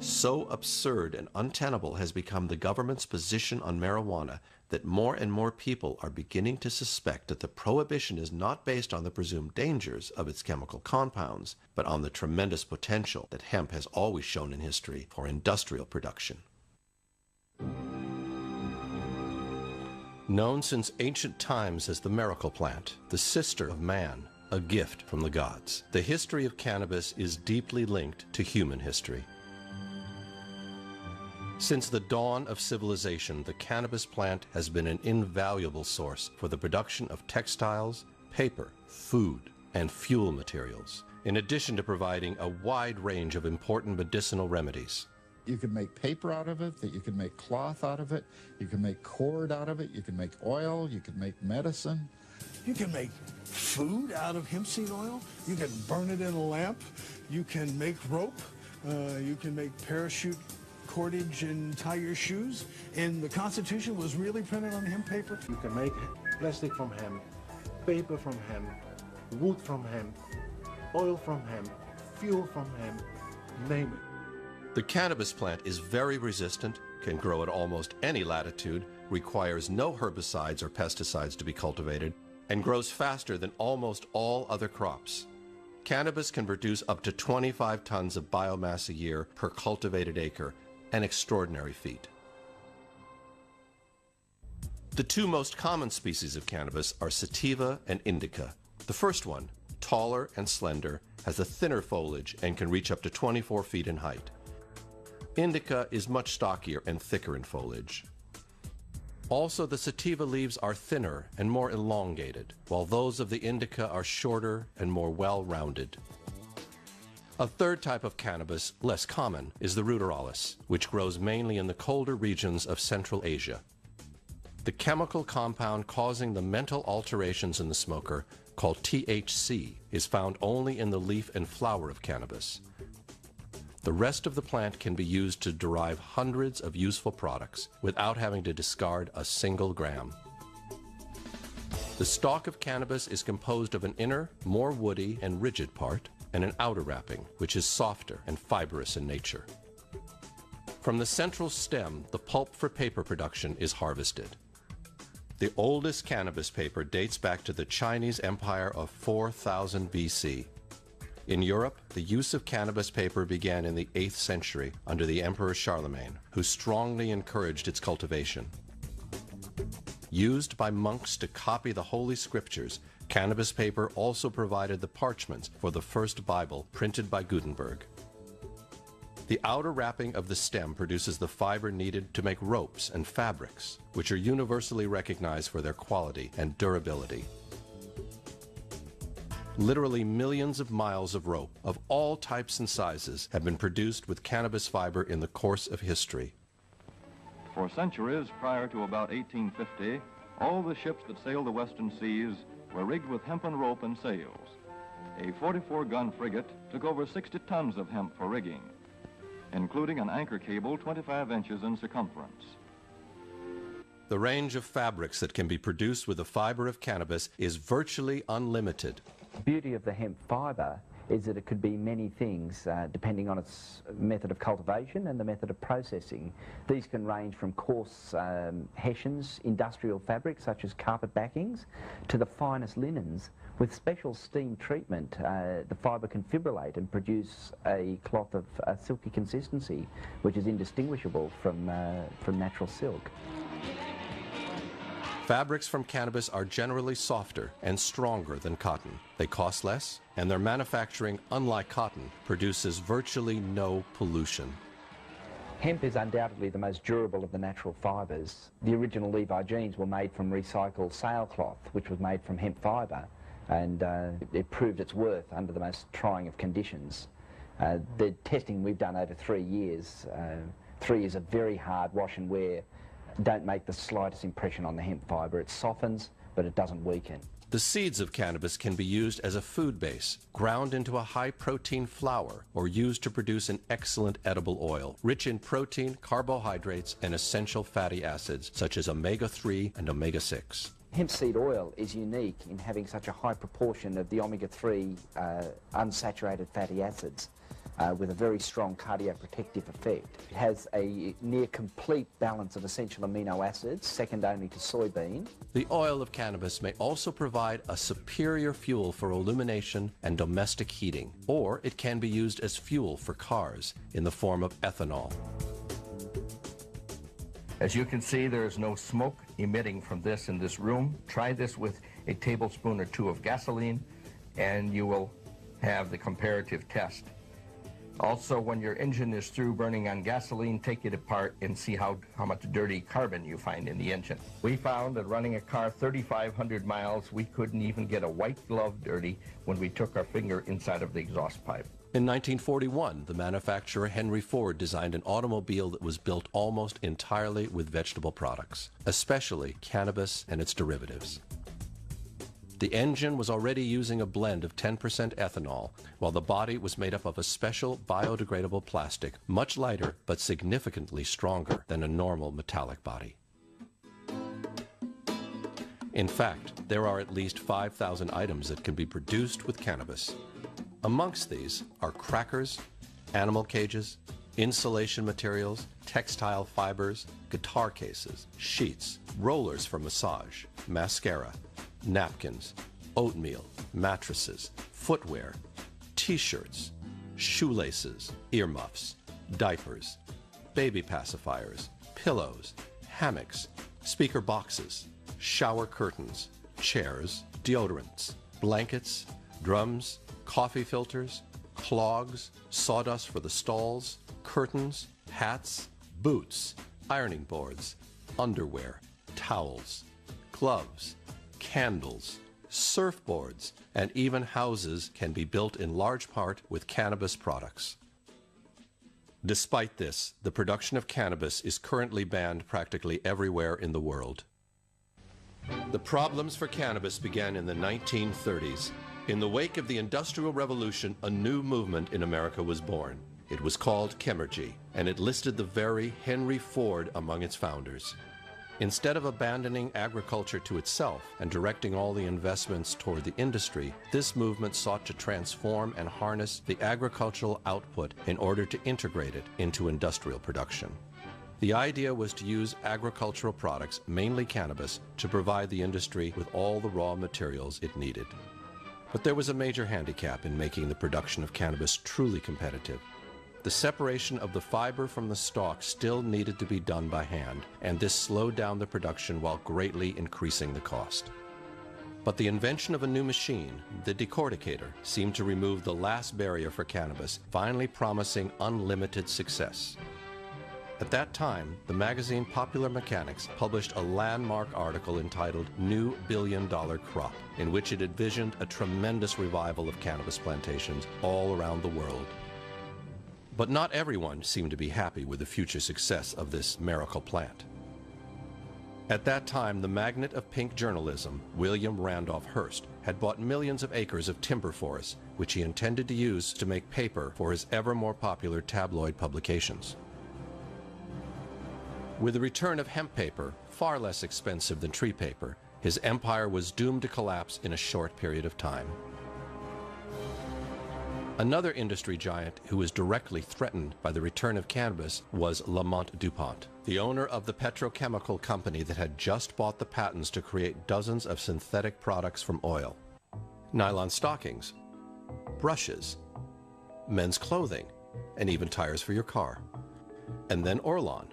So absurd and untenable has become the government's position on marijuana that more and more people are beginning to suspect that the prohibition is not based on the presumed dangers of its chemical compounds, but on the tremendous potential that hemp has always shown in history for industrial production. Known since ancient times as the miracle plant, the sister of man, a gift from the gods, the history of cannabis is deeply linked to human history. Since the dawn of civilization, the cannabis plant has been an invaluable source for the production of textiles, paper, food, and fuel materials, in addition to providing a wide range of important medicinal remedies. You can make paper out of it, that you can make cloth out of it, you can make cord out of it, you can make oil, you can make medicine. You can make food out of hemp seed oil, you can burn it in a lamp, you can make rope, you can make parachute cordage and tie your shoes, and the Constitution was really printed on hemp paper. You can make plastic from hemp, paper from hemp, wood from hemp, oil from hemp, fuel from hemp, name it. The cannabis plant is very resistant, can grow at almost any latitude, requires no herbicides or pesticides to be cultivated, and grows faster than almost all other crops. Cannabis can produce up to 25 tons of biomass a year per cultivated acre, an extraordinary feat. The two most common species of cannabis are sativa and indica. The first one, taller and slender, has a thinner foliage and can reach up to 24 feet in height. Indica is much stockier and thicker in foliage. Also, the sativa leaves are thinner and more elongated, while those of the indica are shorter and more well-rounded. A third type of cannabis, less common, is the ruderalis, which grows mainly in the colder regions of Central Asia. The chemical compound causing the mental alterations in the smoker, called THC, is found only in the leaf and flower of cannabis. The rest of the plant can be used to derive hundreds of useful products without having to discard a single gram. The stalk of cannabis is composed of an inner, more woody and rigid part, and an outer wrapping, which is softer and fibrous in nature. From the central stem, the pulp for paper production is harvested. The oldest cannabis paper dates back to the Chinese Empire of 4000 BC. In Europe, the use of cannabis paper began in the 8th century under the Emperor Charlemagne, who strongly encouraged its cultivation. Used by monks to copy the Holy Scriptures, cannabis paper also provided the parchments for the first Bible printed by Gutenberg. The outer wrapping of the stem produces the fiber needed to make ropes and fabrics, which are universally recognized for their quality and durability. Literally millions of miles of rope of all types and sizes have been produced with cannabis fiber in the course of history. For centuries prior to about 1850, all the ships that sailed the western seas were rigged with hempen rope and sails. A 44-gun frigate took over 60 tons of hemp for rigging, including an anchor cable 25 inches in circumference. The range of fabrics that can be produced with the fiber of cannabis is virtually unlimited. The beauty of the hemp fibre is that it could be many things depending on its method of cultivation and the method of processing. These can range from coarse hessians, industrial fabrics such as carpet backings, to the finest linens. With special steam treatment, the fibre can fibrillate and produce a cloth of a silky consistency, which is indistinguishable from natural silk. Fabrics from cannabis are generally softer and stronger than cotton. They cost less, and their manufacturing, unlike cotton, produces virtually no pollution. Hemp is undoubtedly the most durable of the natural fibres. The original Levi jeans were made from recycled sailcloth, which was made from hemp fibre, and it proved its worth under the most trying of conditions. The testing we've done over 3 years, 3 years of very hard wash and wear, don't make the slightest impression on the hemp fibre. It softens, but it doesn't weaken. The seeds of cannabis can be used as a food base, ground into a high-protein flour, or used to produce an excellent edible oil, rich in protein, carbohydrates, and essential fatty acids, such as omega-3 and omega-6. Hemp seed oil is unique in having such a high proportion of the omega-3 unsaturated fatty acids. with a very strong cardioprotective effect. It has a near complete balance of essential amino acids, second only to soybean. The oil of cannabis may also provide a superior fuel for illumination and domestic heating, or it can be used as fuel for cars in the form of ethanol. As you can see, there is no smoke emitting from this in this room. Try this with a tablespoon or two of gasoline, and you will have the comparative test. Also, when your engine is through burning on gasoline, take it apart and see how much dirty carbon you find in the engine. We found that running a car 3,500 miles, we couldn't even get a white glove dirty when we took our finger inside of the exhaust pipe. In 1941, the manufacturer Henry Ford designed an automobile that was built almost entirely with vegetable products, especially cannabis and its derivatives. The engine was already using a blend of 10% ethanol, while the body was made up of a special biodegradable plastic, much lighter but significantly stronger than a normal metallic body. In fact, there are at least 5,000 items that can be produced with cannabis. Amongst these are crackers, animal cages, insulation materials, textile fibers, guitar cases, sheets, rollers for massage, mascara, napkins, oatmeal, mattresses, footwear, t-shirts, shoelaces, earmuffs, diapers, baby pacifiers, pillows, hammocks, speaker boxes, shower curtains, chairs, deodorants, blankets, drums, coffee filters, clogs, sawdust for the stalls, curtains, hats, boots, ironing boards, underwear, towels, gloves, candles, surfboards, and even houses can be built in large part with cannabis products. Despite this, the production of cannabis is currently banned practically everywhere in the world. The problems for cannabis began in the 1930s. In the wake of the Industrial Revolution, a new movement in America was born. It was called Chemergy, and it listed the very Henry Ford among its founders. Instead of abandoning agriculture to itself and directing all the investments toward the industry, this movement sought to transform and harness the agricultural output in order to integrate it into industrial production. The idea was to use agricultural products, mainly cannabis, to provide the industry with all the raw materials it needed. But there was a major handicap in making the production of cannabis truly competitive. The separation of the fiber from the stalk still needed to be done by hand, and this slowed down the production while greatly increasing the cost. But the invention of a new machine, the decorticator, seemed to remove the last barrier for cannabis, finally promising unlimited success. At that time, the magazine Popular Mechanics published a landmark article entitled New Billion-Dollar Crop, in which it envisioned a tremendous revival of cannabis plantations all around the world. But not everyone seemed to be happy with the future success of this miracle plant. At that time, the magnate of pink journalism, William Randolph Hearst, had bought millions of acres of timber forests, which he intended to use to make paper for his ever more popular tabloid publications. With the return of hemp paper, far less expensive than tree paper, his empire was doomed to collapse in a short period of time. Another industry giant who was directly threatened by the return of cannabis was Lamont DuPont, the owner of the petrochemical company that had just bought the patents to create dozens of synthetic products from oil. Nylon stockings, brushes, men's clothing, and even tires for your car. And then Orlon,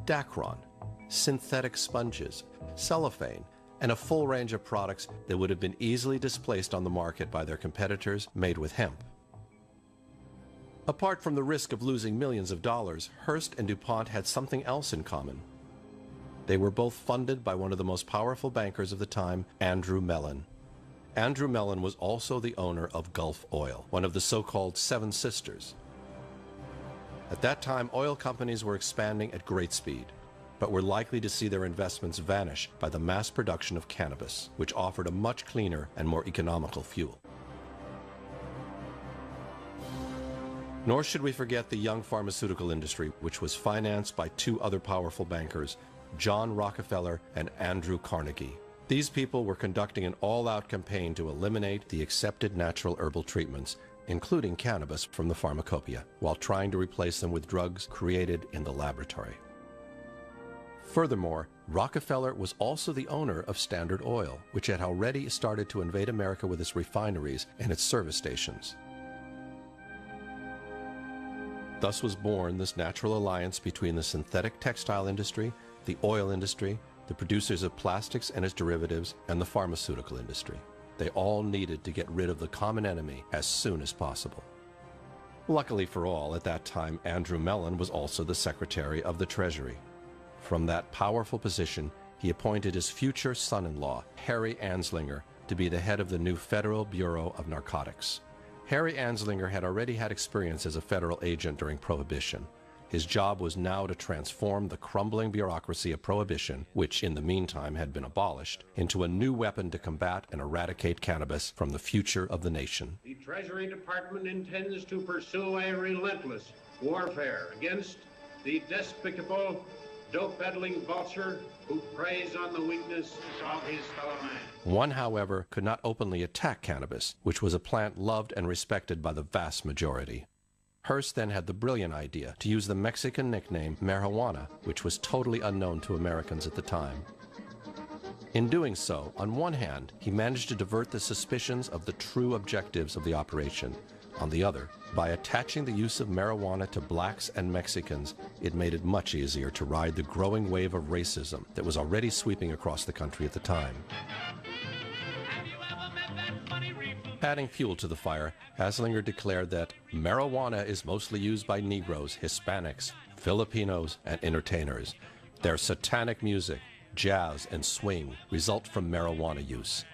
Dacron, synthetic sponges, cellophane, and a full range of products that would have been easily displaced on the market by their competitors made with hemp. Apart from the risk of losing millions of dollars, Hearst and DuPont had something else in common. They were both funded by one of the most powerful bankers of the time, Andrew Mellon. Andrew Mellon was also the owner of Gulf Oil, one of the so-called Seven Sisters. At that time, oil companies were expanding at great speed, but were likely to see their investments vanish by the mass production of cannabis, which offered a much cleaner and more economical fuel. Nor should we forget the young pharmaceutical industry, which was financed by two other powerful bankers, John Rockefeller and Andrew Carnegie. These people were conducting an all-out campaign to eliminate the accepted natural herbal treatments, including cannabis, from the pharmacopoeia, while trying to replace them with drugs created in the laboratory. Furthermore, Rockefeller was also the owner of Standard Oil, which had already started to invade America with its refineries and its service stations. Thus was born this natural alliance between the synthetic textile industry, the oil industry, the producers of plastics and its derivatives, and the pharmaceutical industry. They all needed to get rid of the common enemy as soon as possible. Luckily for all, at that time, Andrew Mellon was also the Secretary of the Treasury. From that powerful position, he appointed his future son-in-law, Harry Anslinger, to be the head of the new Federal Bureau of Narcotics. Harry Anslinger had already had experience as a federal agent during Prohibition. His job was now to transform the crumbling bureaucracy of Prohibition, which in the meantime had been abolished, into a new weapon to combat and eradicate cannabis from the future of the nation. The Treasury Department intends to pursue a relentless warfare against the despicable, dope-peddling vulture who preys on the weakness of his fellow man. One, however, could not openly attack cannabis, which was a plant loved and respected by the vast majority. Hearst then had the brilliant idea to use the Mexican nickname marijuana, which was totally unknown to Americans at the time. In doing so, on one hand, he managed to divert the suspicions of the true objectives of the operation. On the other, by attaching the use of marijuana to blacks and Mexicans, it made it much easier to ride the growing wave of racism that was already sweeping across the country at the time. Adding fuel to the fire, Anslinger declared that marijuana is mostly used by Negroes, Hispanics, Filipinos, and entertainers. Their satanic music, jazz, and swing result from marijuana use.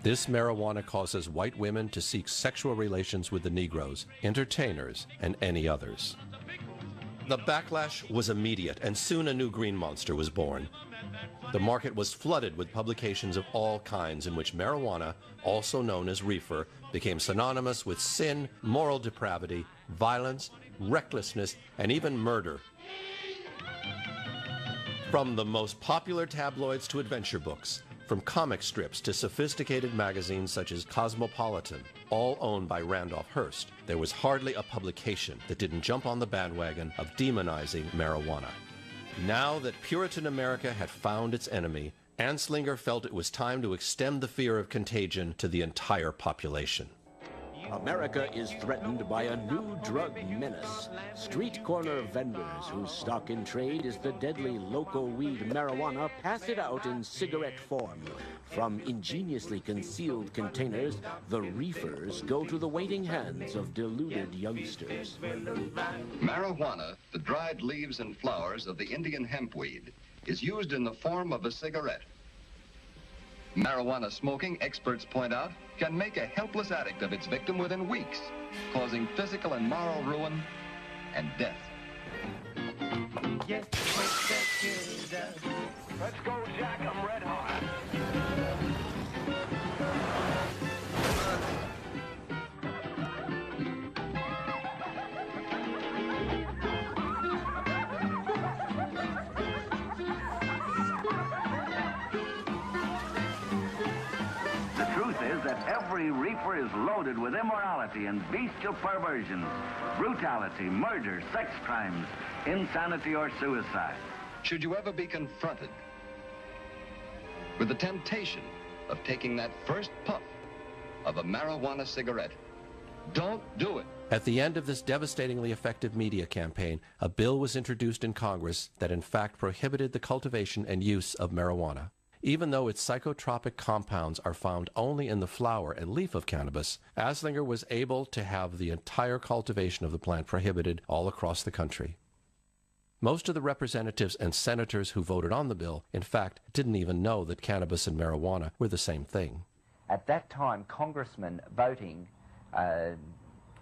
This marijuana causes white women to seek sexual relations with the Negroes, entertainers, and any others. The backlash was immediate, and soon a new green monster was born. The market was flooded with publications of all kinds in which marijuana, also known as reefer, became synonymous with sin, moral depravity, violence, recklessness, and even murder. From the most popular tabloids to adventure books, from comic strips to sophisticated magazines such as Cosmopolitan, all owned by Randolph Hearst, there was hardly a publication that didn't jump on the bandwagon of demonizing marijuana. Now that Puritan America had found its enemy, Anslinger felt it was time to extend the fear of contagion to the entire population. America is threatened by a new drug menace. Street corner vendors whose stock in trade is the deadly local weed marijuana pass it out in cigarette form. From ingeniously concealed containers, the reefers go to the waiting hands of deluded youngsters. Marijuana, the dried leaves and flowers of the Indian hempweed, is used in the form of a cigarette. Marijuana smoking, experts point out, can make a helpless addict of its victim within weeks, causing physical and moral ruin and death. Yes, let's go, Jack. I'm red hot. Every reefer is loaded with immorality and bestial perversion, brutality, murder, sex crimes, insanity, or suicide. Should you ever be confronted with the temptation of taking that first puff of a marijuana cigarette, don't do it. At the end of this devastatingly effective media campaign, a bill was introduced in Congress that in fact prohibited the cultivation and use of marijuana. Even though its psychotropic compounds are found only in the flower and leaf of cannabis, Anslinger was able to have the entire cultivation of the plant prohibited all across the country. Most of the representatives and senators who voted on the bill, in fact, didn't even know that cannabis and marijuana were the same thing. At that time, congressmen voting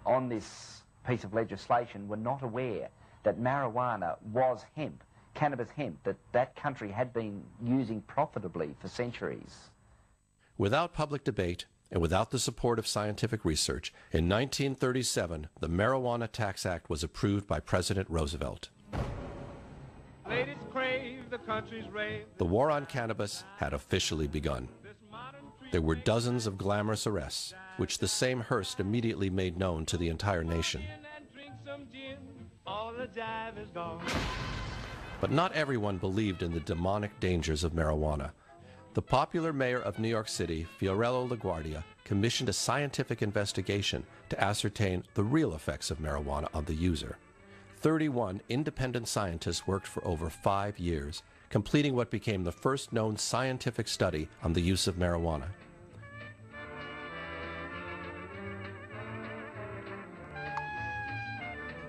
on this piece of legislation were not aware that marijuana was hemp. Cannabis hemp that country had been using profitably for centuries. Without public debate and without the support of scientific research, in 1937, the Marijuana Tax Act was approved by President Roosevelt. Ladies crave the country's rave. The war on cannabis had officially begun. There were dozens of glamorous arrests, which the same Hearst immediately made known to the entire nation. But not everyone believed in the demonic dangers of marijuana. The popular mayor of New York City, Fiorello LaGuardia, commissioned a scientific investigation to ascertain the real effects of marijuana on the user. 31 independent scientists worked for over 5 years, completing what became the first known scientific study on the use of marijuana.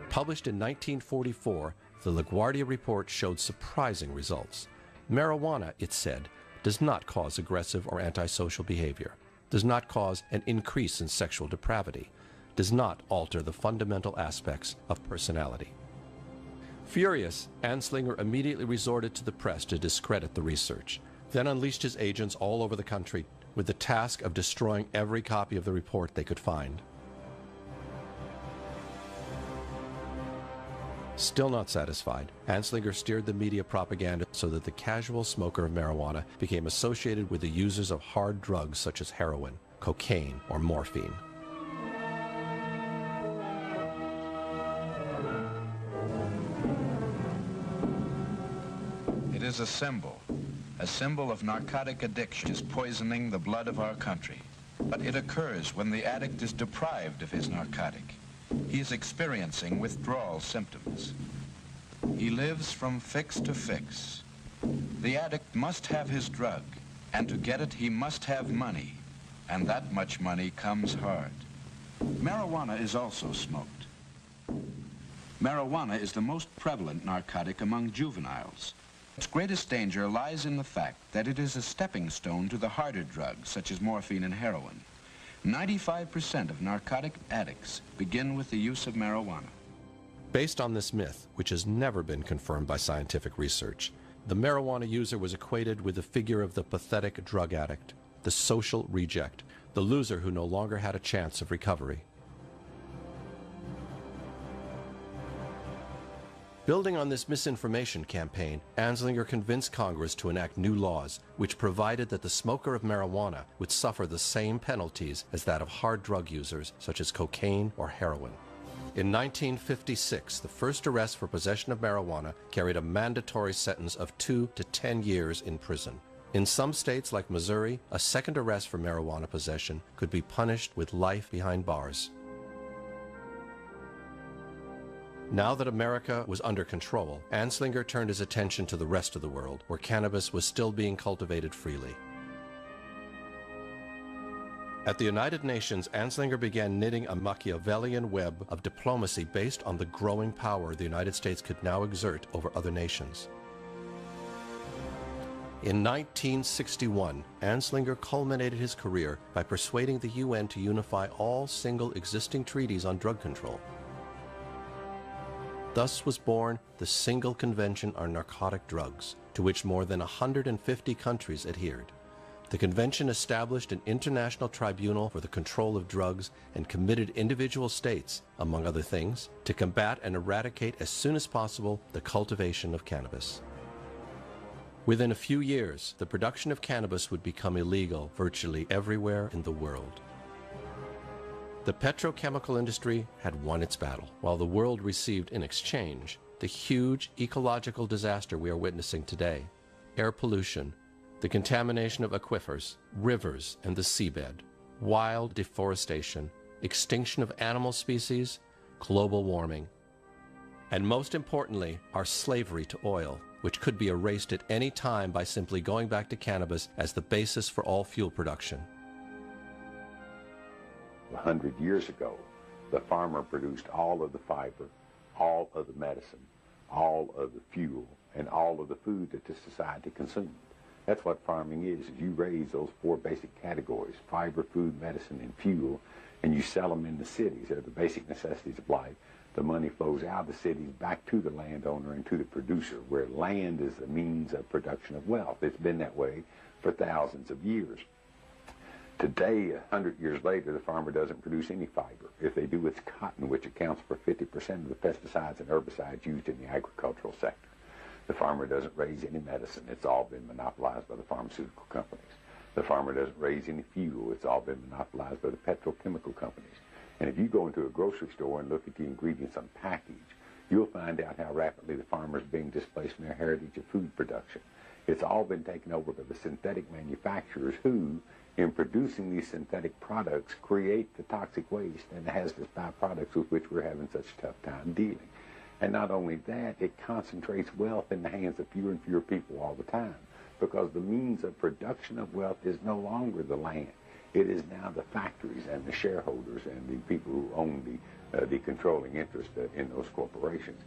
Published in 1944, the LaGuardia report showed surprising results. Marijuana, it said, does not cause aggressive or antisocial behavior, does not cause an increase in sexual depravity, does not alter the fundamental aspects of personality. Furious, Anslinger immediately resorted to the press to discredit the research, then unleashed his agents all over the country with the task of destroying every copy of the report they could find. Still not satisfied, Anslinger steered the media propaganda so that the casual smoker of marijuana became associated with the users of hard drugs such as heroin, cocaine, or morphine. It is a symbol of narcotic addiction, is poisoning the blood of our country. But it occurs when the addict is deprived of his narcotic. He is experiencing withdrawal symptoms. He lives from fix to fix. The addict must have his drug, and to get it he must have money, and that much money comes hard. Marijuana is also smoked. Marijuana is the most prevalent narcotic among juveniles. Its greatest danger lies in the fact that it is a stepping stone to the harder drugs such as morphine and heroin. 95% of narcotic addicts begin with the use of marijuana. Based on this myth, which has never been confirmed by scientific research, the marijuana user was equated with the figure of the pathetic drug addict, the social reject, the loser who no longer had a chance of recovery. Building on this misinformation campaign, Anslinger convinced Congress to enact new laws which provided that the smoker of marijuana would suffer the same penalties as that of hard drug users such as cocaine or heroin. In 1956, the first arrest for possession of marijuana carried a mandatory sentence of 2 to 10 years in prison. In some states like Missouri, a second arrest for marijuana possession could be punished with life behind bars. Now that America was under control, Anslinger turned his attention to the rest of the world, where cannabis was still being cultivated freely. At the United Nations, Anslinger began knitting a Machiavellian web of diplomacy based on the growing power the United States could now exert over other nations. In 1961, Anslinger culminated his career by persuading the UN to unify all single existing treaties on drug control. Thus was born the Single Convention on Narcotic Drugs, to which more than 150 countries adhered. The convention established an international tribunal for the control of drugs and committed individual states, among other things, to combat and eradicate as soon as possible the cultivation of cannabis. Within a few years, the production of cannabis would become illegal virtually everywhere in the world. The petrochemical industry had won its battle, while the world received in exchange the huge ecological disaster we are witnessing today: air pollution, the contamination of aquifers, rivers, and the seabed, wild deforestation, extinction of animal species, global warming, and most importantly, our slavery to oil, which could be erased at any time by simply going back to cannabis as the basis for all fuel production. 100 years ago, the farmer produced all of the fiber, all of the medicine, all of the fuel, and all of the food that the society consumed. That's what farming is you raise those 4 basic categories: fiber, food, medicine, and fuel, and you sell them in the cities. They're the basic necessities of life. The money flows out of the cities back to the landowner and to the producer, where land is the means of production of wealth. It's been that way for thousands of years. Today, 100 years later, the farmer doesn't produce any fiber. If they do, it's cotton, which accounts for 50% of the pesticides and herbicides used in the agricultural sector. The farmer doesn't raise any medicine. It's all been monopolized by the pharmaceutical companies. The farmer doesn't raise any fuel. It's all been monopolized by the petrochemical companies. And if you go into a grocery store and look at the ingredients on the package, you'll find out how rapidly the farmer's being displaced from their heritage of food production. It's all been taken over by the synthetic manufacturers who, in producing these synthetic products, create the toxic waste and the hazardous byproducts with which we're having such a tough time dealing. And not only that, it concentrates wealth in the hands of fewer and fewer people all the time, because the means of production of wealth is no longer the land. It is now the factories and the shareholders and the people who own the controlling interest in those corporations.